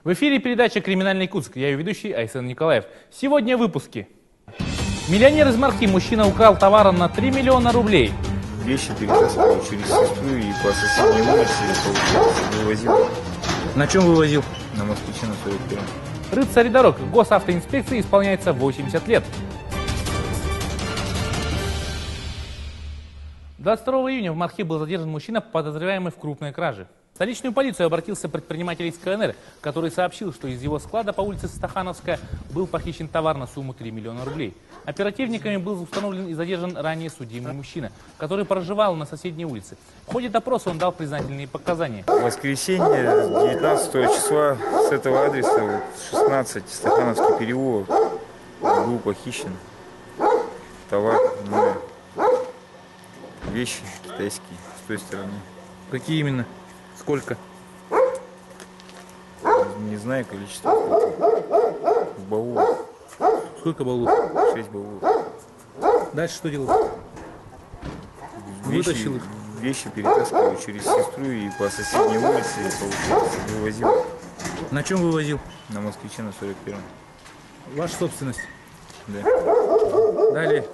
В эфире передача «Криминальный Якутск». Я ее ведущий Айсен Николаев. Сегодня в выпуске. Миллионер из Мархи. Мужчина украл товара на 3 миллиона рублей. Вещи перетаскивал через сестру и по соседней улице, получается, вывозил. На чем вывозил? На москвиче на 41-м. Рыцарь дорог. Госавтоинспекции исполняется 80 лет. 22 июня в Мархи был задержан мужчина, подозреваемый в крупной краже. В столичную полицию обратился предприниматель из КНР, который сообщил, что из его склада по улице Стахановская был похищен товар на сумму 3 миллиона рублей. Оперативниками был установлен и задержан ранее судимый мужчина, который проживал на соседней улице. В ходе допроса он дал признательные показания. В воскресенье 19 числа с этого адреса 16 Стахановский переулок был похищен товар, вещи китайские с той стороны. Какие именно? Сколько? Не знаю количество. В баулах. Сколько баулов? 6 баулов. Дальше что делал? Вытащил их. Вещи перетаскивал через сестру и по соседней улице, получается, вывозил. На чем вывозил? На москвиче на 41-м. Ваша собственность? Да. Далее.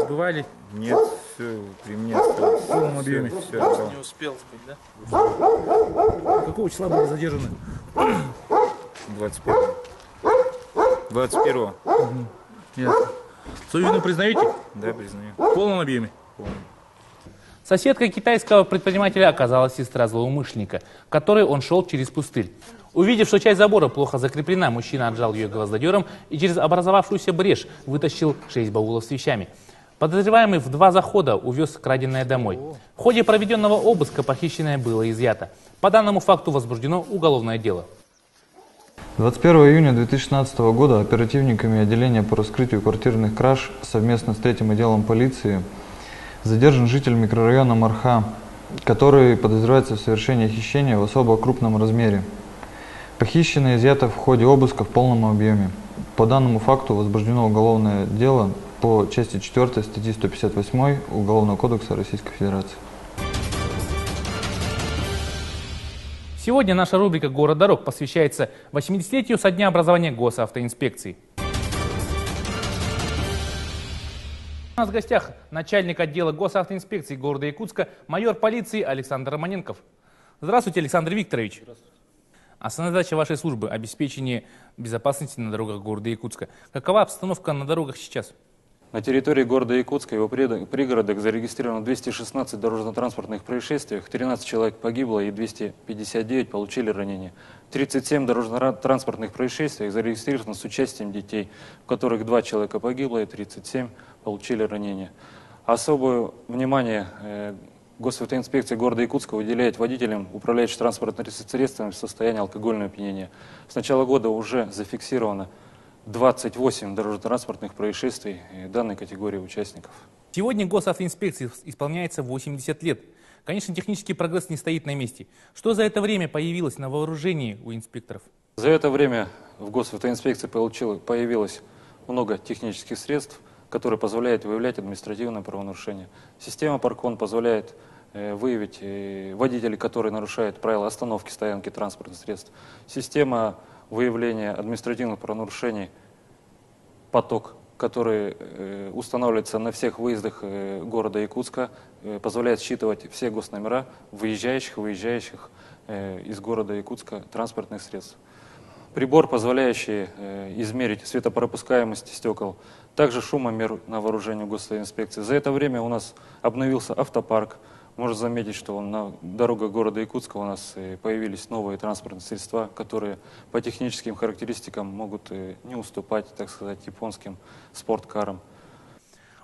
Сбывали? Нет, все при мне осталось. В полном объеме? Все отдал. Не успел сбыть, да? Какого числа были задержаны? 21-го. 21-го. Ясно. Свою вину признаете? Да, признаю. В полном объеме? Полный. Соседкой китайского предпринимателя оказалась сестра злоумышленника, которой он шел через пустырь. Увидев, что часть забора плохо закреплена, мужчина отжал ее гвоздодером и через образовавшуюся брешь вытащил 6 баулов с вещами. Подозреваемый в 2 захода увез краденое домой. В ходе проведенного обыска похищенное было изъято. По данному факту возбуждено уголовное дело. 21 июня 2016 года оперативниками отделения по раскрытию квартирных краж совместно с 3-м отделом полиции задержан житель микрорайона Марха, который подозревается в совершении хищения в особо крупном размере. Похищенное изъято в ходе обыска в полном объеме. По данному факту возбуждено уголовное дело по части 4 статьи 158 Уголовного кодекса Российской Федерации. Сегодня наша рубрика «Город дорог» посвящается 80-летию со дня образования Госавтоинспекции. У нас в гостях начальник отдела Госавтоинспекции города Якутска, майор полиции Александр Романенков. Здравствуйте, Александр Викторович. Основная задача вашей службы – обеспечение безопасности на дорогах города Якутска. Какова обстановка на дорогах сейчас? На территории города Якутска и его пригородах зарегистрировано 216 дорожно-транспортных происшествий, 13 человек погибло и 259 получили ранения. 37 дорожно-транспортных происшествий зарегистрировано с участием детей, в которых 2 человека погибло и 37 получили ранения. Особое внимание Госавтоинспекция города Якутска уделяет водителям, управляющим транспортными средствами в состоянии алкогольного опьянения. С начала года уже зафиксировано 28 дорожно-транспортных происшествий данной категории участников. Сегодня Госавтоинспекции исполняется 80 лет. Конечно, технический прогресс не стоит на месте. Что за это время появилось на вооружении у инспекторов? За это время в Госавтоинспекции появилось много технических средств, которые позволяют выявлять административное правонарушение. Система Паркон позволяет выявить водителей, которые нарушают правила остановки, стоянки транспортных средств. Система выявления административных правонарушений «Поток», который устанавливается на всех выездах города Якутска, позволяет считывать все госномера выезжающих, выезжающих из города Якутска транспортных средств. Прибор, позволяющий измерить светопропускаемость стекол, также шумомер на вооружении Госавтоинспекции. За это время у нас обновился автопарк. Можно заметить, что на дорогах города Якутска у нас появились новые транспортные средства, которые по техническим характеристикам могут не уступать, так сказать, японским спорткарам.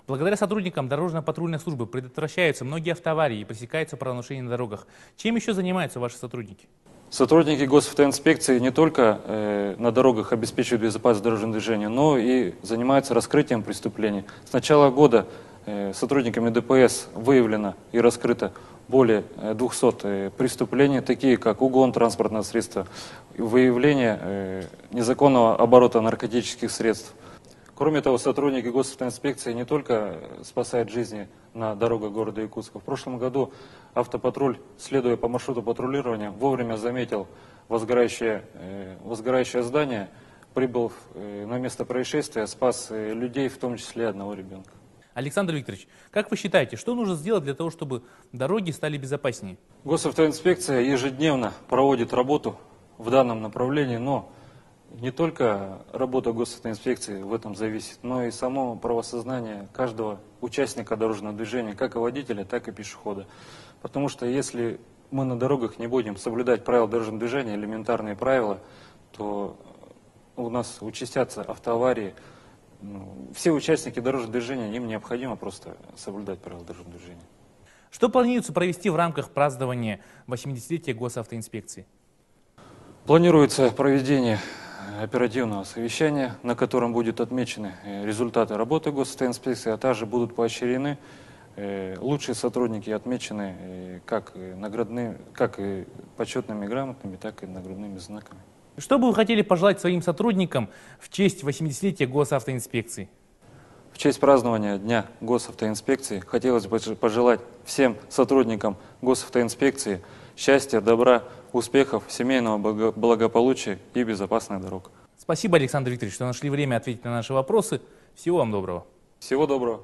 Благодаря сотрудникам дорожно-патрульной службы предотвращаются многие автоаварии и пресекаются правонарушения на дорогах. Чем еще занимаются ваши сотрудники? Сотрудники Госавтоинспекции не только на дорогах обеспечивают безопасность дорожного движения, но и занимаются раскрытием преступлений. С начала года сотрудниками ДПС выявлено и раскрыто более 200 преступлений, такие как угон транспортного средства, выявление незаконного оборота наркотических средств. Кроме того, сотрудники госавтоинспекции не только спасают жизни на дорогах города Якутска. В прошлом году автопатруль, следуя по маршруту патрулирования, вовремя заметил возгорающее здание, прибыл на место происшествия, спас людей, в том числе одного ребенка. Александр Викторович, как вы считаете, что нужно сделать для того, чтобы дороги стали безопаснее? Госавтоинспекция ежедневно проводит работу в данном направлении, но не только работа госавтоинспекции в этом зависит, но и само правосознание каждого участника дорожного движения, как и водителя, так и пешехода. Потому что если мы на дорогах не будем соблюдать правила дорожного движения, элементарные правила, то у нас участятся автоаварии. Все участники дорожного движения, им необходимо просто соблюдать правила дорожного движения. Что планируется провести в рамках празднования 80-летия госавтоинспекции? Планируется проведение оперативного совещания, на котором будут отмечены результаты работы госавтоинспекции, а также будут поощрены лучшие сотрудники, отмечены как почетными грамотами, так и наградными знаками. Что бы вы хотели пожелать своим сотрудникам в честь 80-летия госавтоинспекции? В честь празднования Дня госавтоинспекции хотелось бы пожелать всем сотрудникам госавтоинспекции счастья, добра, успехов, семейного благополучия и безопасных дорог. Спасибо, Александр Викторович, что нашли время ответить на наши вопросы. Всего вам доброго. Всего доброго.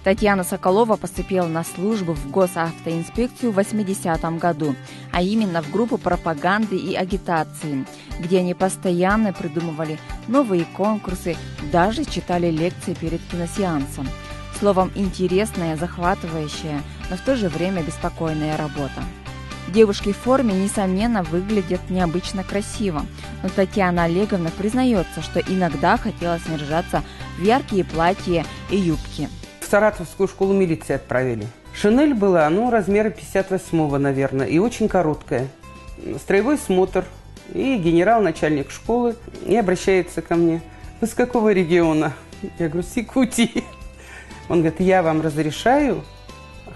Татьяна Соколова поступила на службу в госавтоинспекцию в 80-м году, а именно в группу пропаганды и агитации, где они постоянно придумывали новые конкурсы, даже читали лекции перед киносеансом. Словом, интересная, захватывающая, но в то же время беспокойная работа. Девушки в форме, несомненно, выглядят необычно красиво, но Татьяна Олеговна признается, что иногда хотелось наряжаться в яркие платья и юбки. В Саратовскую школу милиции отправили. Шинель была, размера 58-го, наверное, и очень короткая. Строевой смотр. И генерал, начальник школы, и обращается ко мне. Вы с какого региона? Я говорю, с Якутии. Он говорит, я вам разрешаю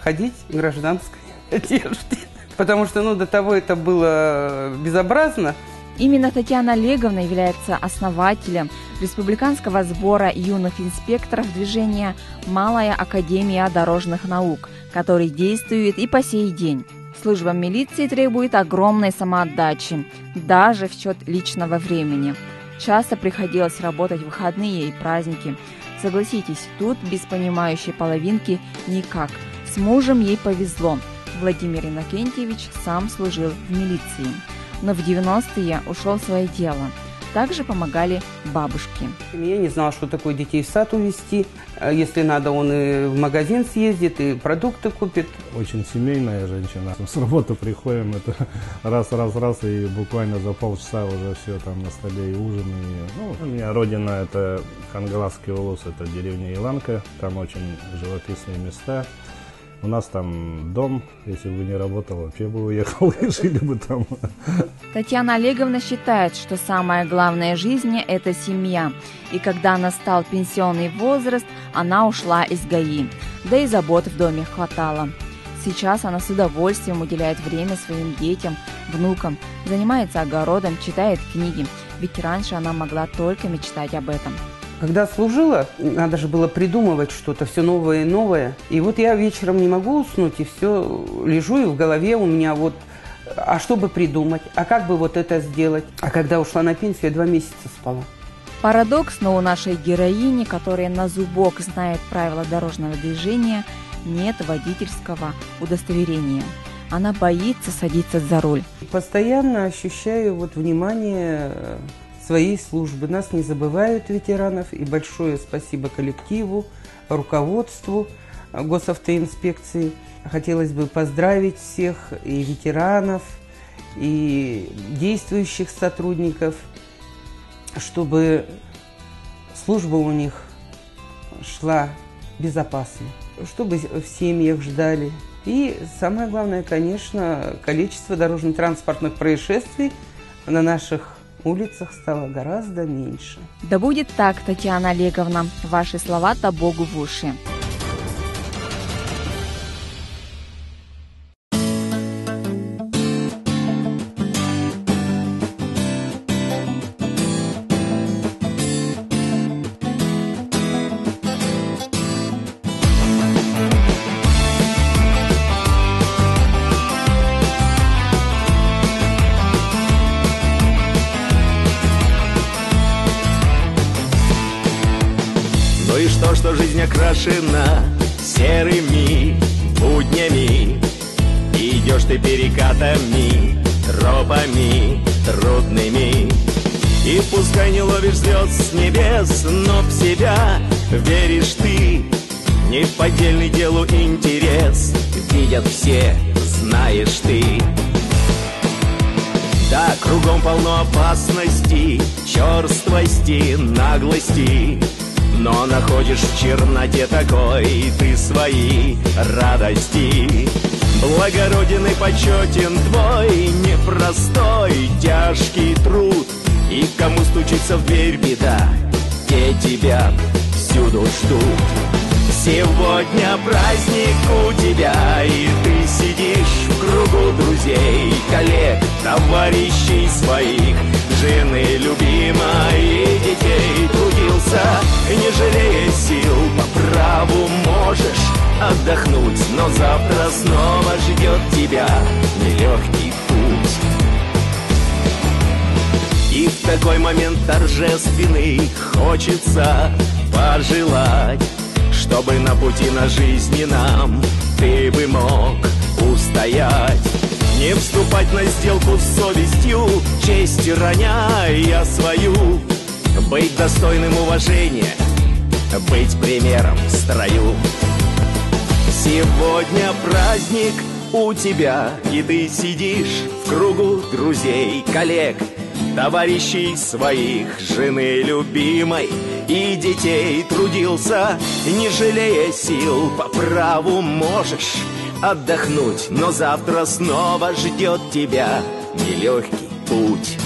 ходить в гражданской одежде. Потому что, до того это было безобразно. Именно Татьяна Олеговна является основателем республиканского сбора юных инспекторов движения «Малая академия дорожных наук», который действует и по сей день. Служба милиции требует огромной самоотдачи, даже в счет личного времени. Часто приходилось работать в выходные и праздники. Согласитесь, тут без понимающей половинки никак. С мужем ей повезло. Владимир Иннокентьевич сам служил в милиции, но в 90-е ушел в свое дело. Также помогали бабушки. Я не знала, что такое детей в сад увезти. Если надо, он и в магазин съездит, и продукты купит. Очень семейная женщина. С работы приходим, это раз, и буквально за полчаса уже все там на столе, и ужин. И, у меня родина — это Хангаласский улус, это деревня Иланка. Там очень живописные места. У нас там дом, если бы не работал, вообще бы уехал и жили бы там. Татьяна Олеговна считает, что самое главное в жизни – это семья. И когда настал пенсионный возраст, она ушла из ГАИ. Да и забот в доме хватало. Сейчас она с удовольствием уделяет время своим детям, внукам, занимается огородом, читает книги. Ведь раньше она могла только мечтать об этом. Когда служила, надо же было придумывать что-то, все новое и новое. И вот я вечером не могу уснуть, и все, лежу, и в голове у меня а что бы придумать, а как бы это сделать. А когда ушла на пенсию, я 2 месяца спала. Парадокс, но у нашей героини, которая на зубок знает правила дорожного движения, нет водительского удостоверения. Она боится садиться за руль. Постоянно ощущаю внимание своей службы. Нас не забывают, ветеранов, и большое спасибо коллективу, руководству госавтоинспекции. Хотелось бы поздравить всех и ветеранов, и действующих сотрудников, чтобы служба у них шла безопасно, чтобы в семьях ждали. И самое главное, конечно, количество дорожно-транспортных происшествий на наших улицах стало гораздо меньше. Да будет так, Татьяна Олеговна. Ваши слова-то Богу в уши. жизнь окрашена серыми буднями. Идешь ты перекатами, тропами трудными. И пускай не ловишь звезд с небес, но в себя веришь ты. Неподдельный делу интерес видят все, знаешь ты. Да, кругом полно опасностей, черствости, наглости. Но находишь в черноте такой ты свои радости. Благороден и почетен твой непростой, тяжкий труд. И кому стучится в дверь беда, те тебя всюду ждут. Сегодня праздник у тебя, и ты сидишь в кругу друзей, коллег, товарищей своих, жены любимой и детей. Трудился, не жалея сил, по праву можешь отдохнуть, но завтра снова ждет тебя нелегкий путь. И в такой момент торжественный хочется пожелать, чтобы на пути на жизни нам ты бы мог устоять. Не вступать на сделку с совестью, честь роняя свою. Быть достойным уважения, быть примером в строю. Сегодня праздник у тебя, и ты сидишь в кругу друзей, коллег, товарищей своих, жены любимой и детей. Трудился, не жалея сил, по праву можешь отдохнуть, но завтра снова ждет тебя нелегкий путь.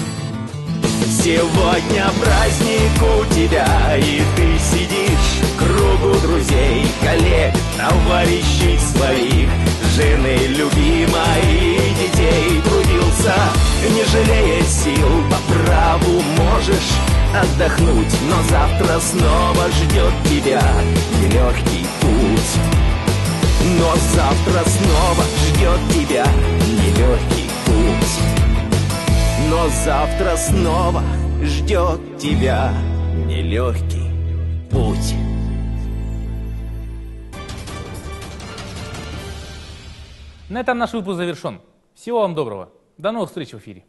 Сегодня праздник у тебя, и ты сидишь в кругу друзей, коллег, товарищей своих, жены любимой и детей. Трудился, не жалея сил, по праву можешь отдохнуть, но завтра снова ждет тебя нелегкий путь. Но завтра снова ждет тебя нелегкий путь. Но завтра снова ждет тебя нелегкий путь. На этом наш выпуск завершен. Всего вам доброго. До новых встреч в эфире.